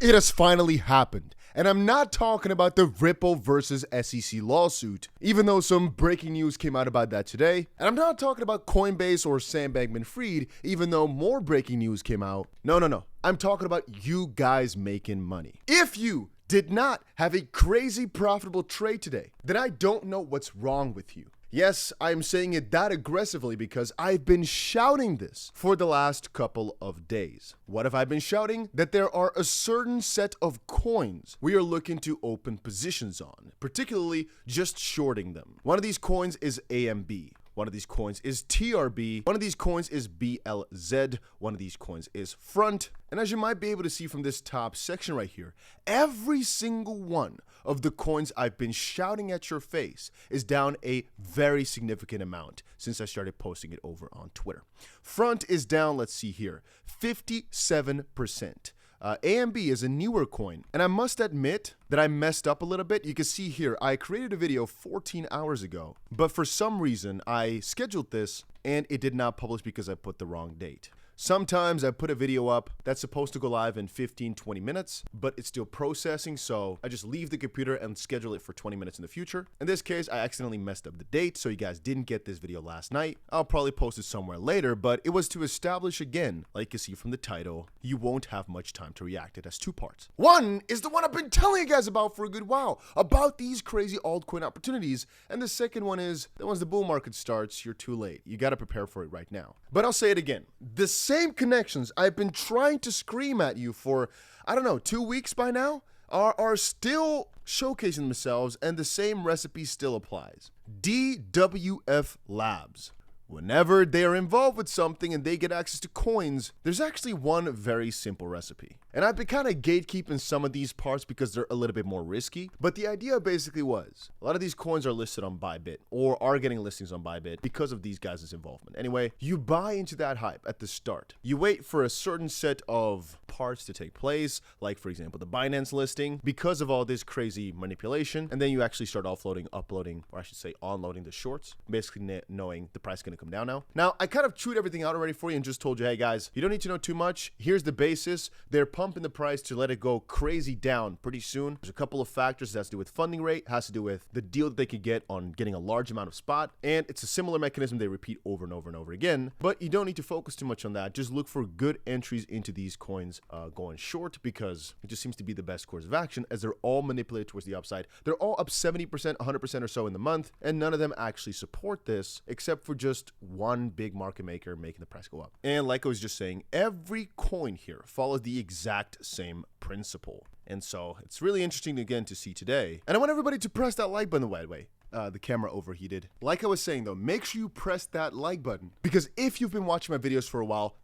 It has finally happened. And I'm not talking about the Ripple versus SEC lawsuit, even though some breaking news came out about that today. And I'm not talking about Coinbase or Sam Bankman-Fried, even though more breaking news came out. No. I'm talking about you guys making money. If you did not have a crazy profitable trade today, then I don't know what's wrong with you. Yes, I'm saying it that aggressively because I've been shouting this for the last couple of days. What have I been shouting? That there are a certain set of coins we are looking to open positions on, particularly just shorting them. One of these coins is AMB. One of these coins is TRB. One of these coins is BLZ. One of these coins is Front. And as you might be able to see from this top section right here, every single one of the coins I've been shouting at your face is down a very significant amount since I started posting it over on Twitter. Front is down, let's see here, 57%. AMB is a newer coin, and I must admit that I messed up a little bit. You can see here, I created a video 14 hours ago, but for some reason, I scheduled this and it did not publish because I put the wrong date. Sometimes I put a video up that's supposed to go live in 15-20 minutes, but it's still processing, so I just leave the computer and schedule it for 20 minutes in the future. In this case, I accidentally messed up the date, so you guys didn't get this video last night. I'll probably post it somewhere later, but it was to establish again, like you see from the title, you won't have much time to react. It has two parts. One is the one I've been telling you guys about for a good while, about these crazy altcoin opportunities, and the second one is that once the bull market starts, you're too late. You gotta prepare for it right now. But I'll say it again. The same connections I've been trying to scream at you for, I don't know, 2 weeks by now, are still showcasing themselves, and the same recipe still applies. DWF Labs. Whenever they are involved with something and they get access to coins, there's actually one very simple recipe. And I've been kind of gatekeeping some of these parts because they're a little bit more risky. But the idea basically was, a lot of these coins are listed on Bybit or are getting listings on Bybit because of these guys' involvement. Anyway, you buy into that hype at the start. You wait for a certain set of parts to take place, like for example, the Binance listing, because of all this crazy manipulation. And then you actually start offloading, uploading, or I should say unloading the shorts, basically knowing the price is going to come down now. Now, I kind of chewed everything out already for you and just told you, hey guys, you don't need to know too much. Here's the basis. They're pumping the price to let it go crazy down pretty soon. There's a couple of factors that has to do with funding rate, has to do with the deal that they could get on getting a large amount of spot, and it's a similar mechanism they repeat over and over and over again. But you don't need to focus too much on that. Just look for good entries into these coins going short, because it just seems to be the best course of action, as they're all manipulated towards the upside. They're all up 70%, 100% or so in the month, and none of them actually support this except for just one big market maker making the price go up. And like I was just saying, every coin here follows the exact same principle. And so it's really interesting again to see today. And I want everybody to press that like button, by the way. The camera overheated. Like I was saying though, make sure you press that like button, because if you've been watching my videos for a while,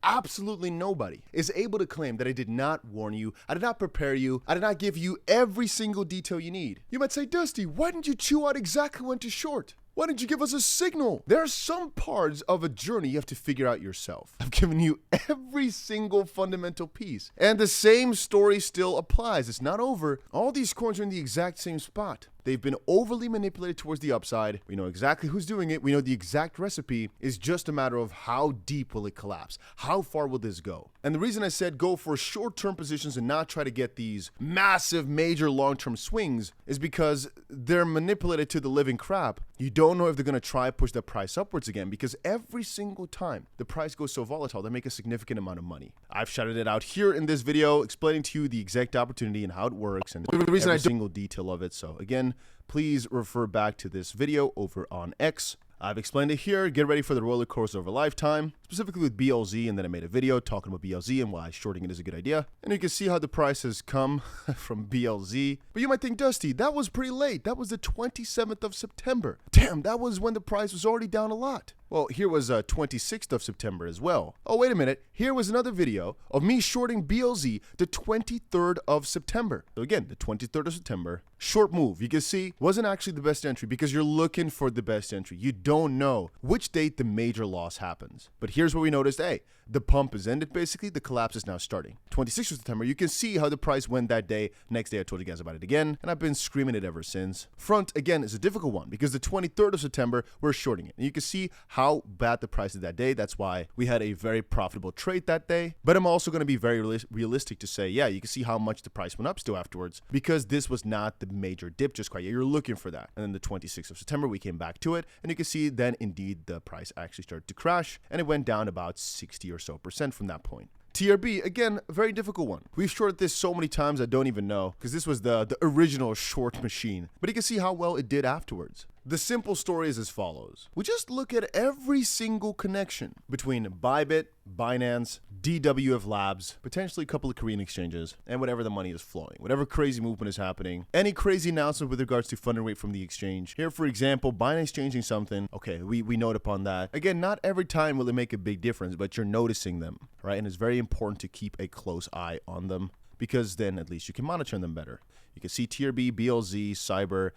absolutely nobody is able to claim that I did not warn you, I did not prepare you, I did not give you every single detail you need. You might say, Dusty, why didn't you chew out exactly when to short? Why didn't you give us a signal? There are some parts of a journey you have to figure out yourself. I've given you every single fundamental piece. And the same story still applies. It's not over. All these coins are in the exact same spot. They've been overly manipulated towards the upside. We know exactly who's doing it. We know the exact recipe. Is just a matter of how deep will it collapse? How far will this go? And the reason I said go for short-term positions and not try to get these massive, major long-term swings is because they're manipulated to the living crap. You don't know if they're going to try push the price upwards again, because every single time the price goes so volatile, they make a significant amount of money. I've shouted it out here in this video, explaining to you the exact opportunity and how it works and the reason every single detail of it. So again, please refer back to this video over on X. I've explained it here. Get ready for the roller coaster of a lifetime, specifically with BLZ, and then I made a video talking about BLZ and why shorting it is a good idea. And you can see how the price has come from BLZ. But you might think, Dusty, that was pretty late. That was the 27th of September. Damn, that was when the price was already down a lot. Well, here was 26th of September as well. Oh, wait a minute. Here was another video of me shorting BLZ the 23rd of September. So again, the 23rd of September, short move. You can see wasn't actually the best entry because you're looking for the best entry. You don't know which date the major loss happens. But here's what we noticed. Hey, the pump is ended basically. The collapse is now starting. 26th of September, you can see how the price went that day. Next day, I told you guys about it again, and I've been screaming it ever since. Front, again, is a difficult one because the 23rd of September, we're shorting it. And you can see how how bad the price is that day. That's why we had a very profitable trade that day. But I'm also going to be very realistic to say, yeah, you can see how much the price went up still afterwards, because this was not the major dip just quite yet. You're looking for that. And then the 26th of September, we came back to it, and you can see then indeed the price actually started to crash, and it went down about 60 or so % from that point. TRB, again, a very difficult one. We've shorted this so many times I don't even know, because this was the original short machine. But you can see how well it did afterwards. The simple story is as follows. We just look at every single connection between Bybit, Binance, DWF Labs, potentially a couple of Korean exchanges, and whatever the money is flowing, whatever crazy movement is happening, any crazy announcement with regards to funding rate from the exchange. Here, for example, Binance changing something. Okay, we note upon that. Again, not every time will it make a big difference, but you're noticing them, right? And it's very important to keep a close eye on them, because then at least you can monitor them better. You can see TRB, BLZ, Cyber,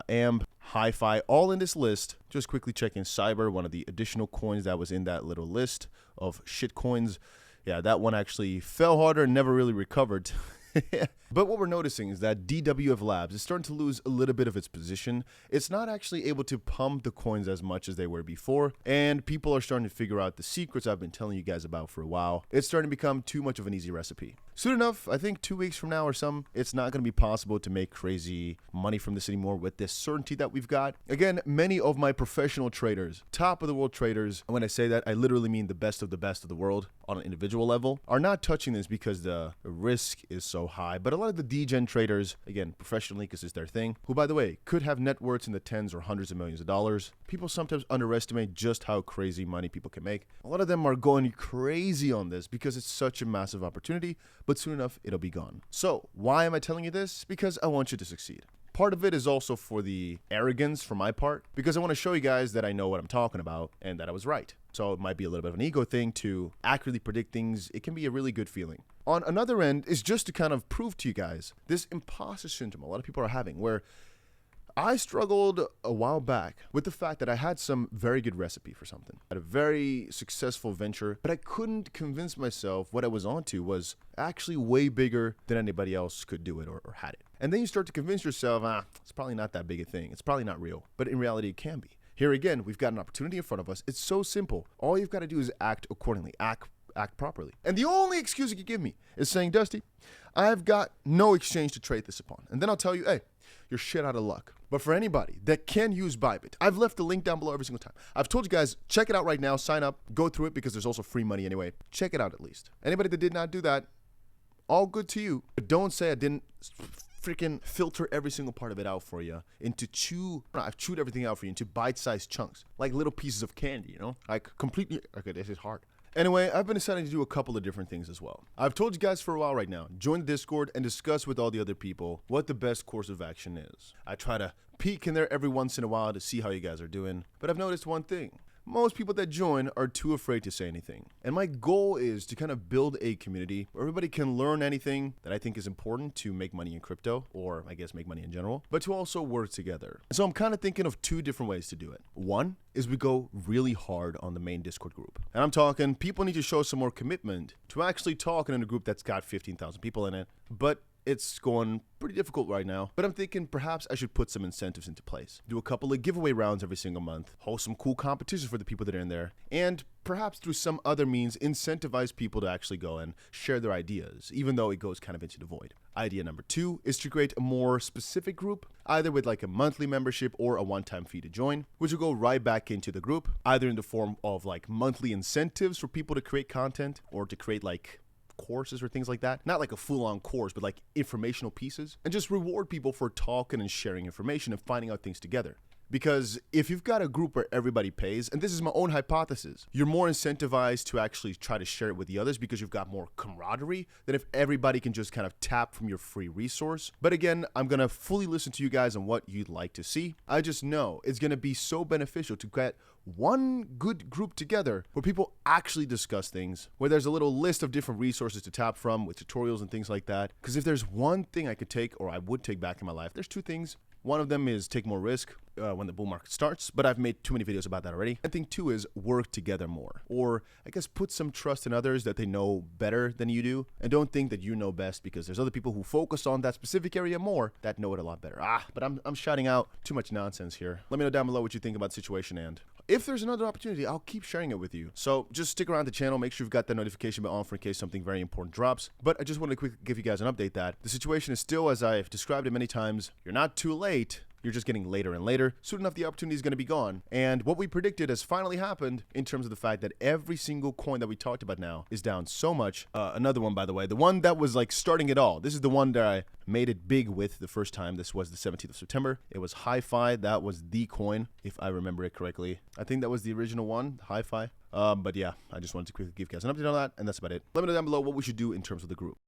AMB, Hi-Fi, all in this list. Just quickly checking Cyber, one of the additional coins that was in that little list of shit coins. Yeah, that one actually fell harder and never really recovered. But what we're noticing is that DWF Labs is starting to lose a little bit of its position. It's not actually able to pump the coins as much as they were before, and people are starting to figure out the secrets I've been telling you guys about for a while. It's starting to become too much of an easy recipe. Soon enough, I think 2 weeks from now or some, it's not going to be possible to make crazy money from this anymore with this certainty that we've got. Again, many of my professional traders, top of the world traders, and when I say that, I literally mean the best of the world on an individual level, are not touching this because the risk is so high. But a lot of the degen traders, again, professionally because it's their thing, who, by the way, could have net worths in the tens or hundreds of millions of dollars. People sometimes underestimate just how crazy money people can make. A lot of them are going crazy on this because it's such a massive opportunity, but soon enough, it'll be gone. So why am I telling you this? Because I want you to succeed. Part of it is also for the arrogance from my part, because I want to show you guys that I know what I'm talking about and that I was right. So it might be a little bit of an ego thing to accurately predict things. It can be a really good feeling. On another end is just to kind of prove to you guys this imposter syndrome a lot of people are having, where I struggled a while back with the fact that I had some very good recipe for something. I had a very successful venture, but I couldn't convince myself what I was onto was actually way bigger than anybody else could do it or had it. And then you start to convince yourself, it's probably not that big a thing. It's probably not real. But in reality, it can be. Here again, we've got an opportunity in front of us. It's so simple. All you've got to do is act accordingly, act properly. And the only excuse you can give me is saying, Dusty, I've got no exchange to trade this upon. And then I'll tell you, hey, you're shit out of luck. But for anybody that can use Bybit, I've left the link down below every single time. I've told you guys, check it out right now, sign up, go through it because there's also free money anyway. Check it out at least. Anybody that did not do that, all good to you. But don't say I didn't freaking filter every single part of it out for you I've chewed everything out for you into bite-sized chunks, like little pieces of candy, you know? Like completely, okay, this is hard. Anyway, I've been deciding to do a couple of different things as well. I've told you guys for a while right now, join the Discord and discuss with all the other people what the best course of action is. I try to peek in there every once in a while to see how you guys are doing, but I've noticed one thing. Most people that join are too afraid to say anything. And my goal is to kind of build a community where everybody can learn anything that I think is important to make money in crypto, or I guess make money in general, but to also work together. So I'm kind of thinking of two different ways to do it. One is we go really hard on the main Discord group. And I'm talking people need to show some more commitment to actually talking in a group that's got 15,000 people in it, but it's going pretty difficult right now, but I'm thinking perhaps I should put some incentives into place. Do a couple of giveaway rounds every single month, host some cool competitions for the people that are in there, and perhaps through some other means incentivize people to actually go and share their ideas, even though it goes kind of into the void. Idea number two is to create a more specific group, either with like a monthly membership or a one-time fee to join, which will go right back into the group, either in the form of like monthly incentives for people to create content or to create like courses or things like that. Not like a full-on course, but like informational pieces, and just reward people for talking and sharing information and finding out things together. Because if you've got a group where everybody pays, and this is my own hypothesis, you're more incentivized to actually try to share it with the others because you've got more camaraderie than if everybody can just kind of tap from your free resource. But again, I'm going to fully listen to you guys on what you'd like to see. I just know it's going to be so beneficial to get one good group together where people actually discuss things, where there's a little list of different resources to tap from with tutorials and things like that. Because if there's one thing I could take, or I would take back in my life, there's two things. One of them is take more risk when the bull market starts, but I've made too many videos about that already. I think two is work together more, or I guess put some trust in others that they know better than you do, and don't think that you know best because there's other people who focus on that specific area more that know it a lot better. But I'm shouting out too much nonsense here. Let me know down below what you think about the situation, and if there's another opportunity, I'll keep sharing it with you. So just stick around the channel, make sure you've got that notification bell on for in case something very important drops. But I just wanted to quickly give you guys an update that the situation is still, as I've described it many times, you're not too late. You're just getting later and later. Soon enough, the opportunity is going to be gone. And what we predicted has finally happened in terms of the fact that every single coin that we talked about now is down so much. Another one, by the way, the one that was like starting it all. This is the one that I made it big with the first time. This was the 17th of September. It was 𝗓𝗓. That was the coin, if I remember it correctly. I think that was the original one, 𝗓𝗓. But yeah, I just wanted to quickly give you guys an update on that, and that's about it. Let me know down below what we should do in terms of the group.